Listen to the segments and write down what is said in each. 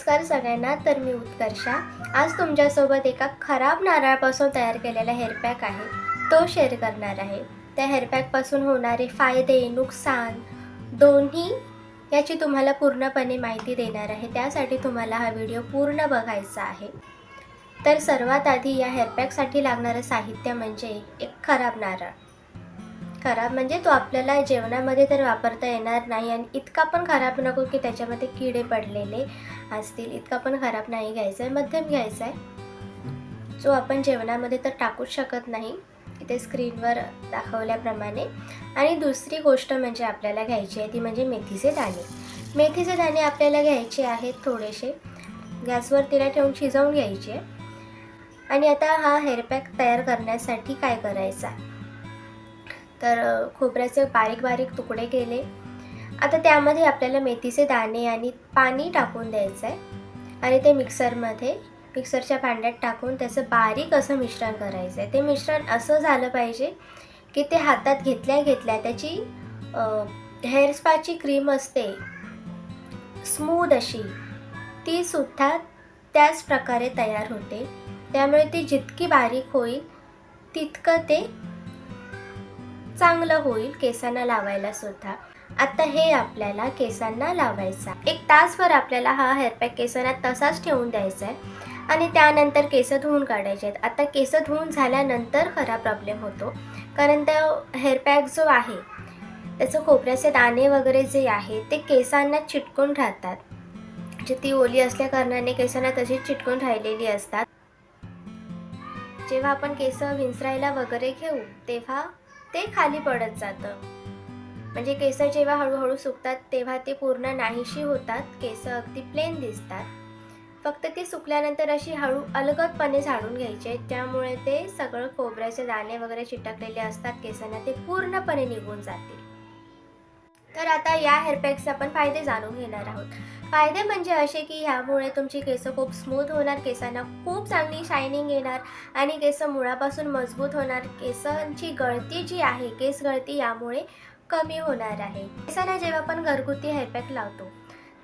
नमस्कार सगळ्यांना. तर मी उत्कर्षा आज तुमच्यासोबत एका खराब नारळापासून तयार केलेला हेअरपॅक आहे तो शेअर करणार आहे. त्या हेअरपॅकपासून होणारे फायदे नुकसान दोन्ही याची तुम्हाला पूर्णपणे माहिती देणार आहे. त्यासाठी तुम्हाला हा व्हिडिओ पूर्ण बघायचा आहे. तर सर्वात आधी या हेअरपॅकसाठी लागणारं साहित्य म्हणजे एक खराब नारळ. खराब म्हणजे तो आपल्याला जेवणामध्ये तर वापरता येणार नाही आणि इतका पण खराब नको की त्याच्यामध्ये किडे पडलेले असतील. इतका पण खराब नाही घ्यायचा आहे, मध्यम घ्यायचा आहे, जो आपण जेवणामध्ये तर टाकूच शकत नाही इथे स्क्रीनवर दाखवल्याप्रमाणे. आणि दुसरी गोष्ट म्हणजे आपल्याला घ्यायची आहे ती म्हणजे मेथीचे दाणे. मेथीचे दाणे आपल्याला घ्यायचे आहेत थोडेसे. गॅसवर तिला ठेवून शिजवून घ्यायचे. आणि आता हा हेअरपॅक तयार करण्यासाठी काय करायचा, तर खोबऱ्याचे बारीक बारीक तुकडे केले. आता त्यामध्ये आपल्याला मेथीचे दाणे आणि पाणी टाकून द्यायचं आहे आणि ते मिक्सरच्या भांड्यात टाकून त्याचं बारीक असं मिश्रण करायचं आहे. ते मिश्रण असं झालं पाहिजे की ते हातात घेतल्या घेतल्या त्याची हेअर स्पाची क्रीम असते स्मूथ अशी, ती सुद्धा त्याच प्रकारे तयार होते. त्यामुळे ती जितकी बारीक होईल तितकं ते चांगलं होईल केसांना लावायला सुद्धा. आता हे आपल्याला केसांना लावायचा 1 तासभर आपल्याला हा हेअरपॅक केसांना तसाच ठेवून द्यायचा आहे आणि त्यानंतर केस धुवून काढायचे आहेत. आता केस धुवून झाल्यानंतर खरा प्रॉब्लेम होतो, कारण तो हेअरपॅक जो आहे त्याचं खोबऱ्याचे दाणे वगैरे जे आहे ते केसांना चिटकून राहतात. म्हणजे ती ओली असल्या कारणाने केसांना तशीच चिटकून राहिलेली असतात. जेव्हा आपण केस विंचरायला वगैरे घेऊ तेव्हा ते खाली पडत जातं. म्हणजे केस जेव्हा हळूहळू सुकतात तेव्हा ते पूर्ण नाहीशी होतात, केस अगदी प्लेन दिसतात. फक्त ती सुकल्यानंतर अशी हळू अलगदपणे झाडून घ्यायचे, त्यामुळे ते सगळं खोबऱ्याचे दाणे वगैरे चिटकलेले असतात केसांना ते पूर्णपणे निघून जातील. तर आता या हेअरपॅकचे आपण फायदे जाणून घेणार आहोत. फायदे म्हणजे असे की ह्यामुळे तुमची केस खूप स्मूथ होणार, केसांना खूप चांगली शायनिंग येणार आणि केस मुळापासून मजबूत होणार. केसांची गळती जी आहे, केस गळती यामुळे कमी होणार आहे. केसांना जेव्हा आपण घरगुती हेअरपॅक लावतो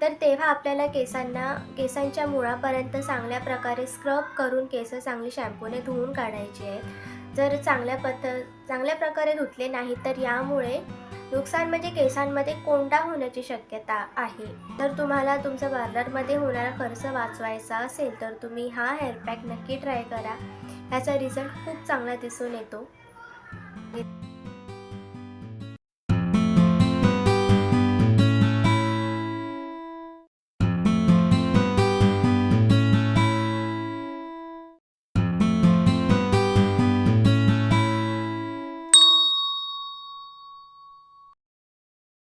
तर तेव्हा आपल्याला केसांच्या मुळापर्यंत चांगल्या प्रकारे स्क्रब करून केस चांगली शॅम्पूने धुवून काढायचे आहेत. जर चांगल्या प्रकारे धुतले नाही तर यामुळे नुकसान म्हणजे केसांमध्ये कोंडा होण्याची शक्यता आहे. जर तुम्हाला तुमच्या पार्लरमध्ये होणारा खर्च वाचवायचा असेल तर तुम्ही हा हेअरपॅक नक्की ट्राय करा. ह्याचा रिझल्ट खूप चांगला दिसून येतो.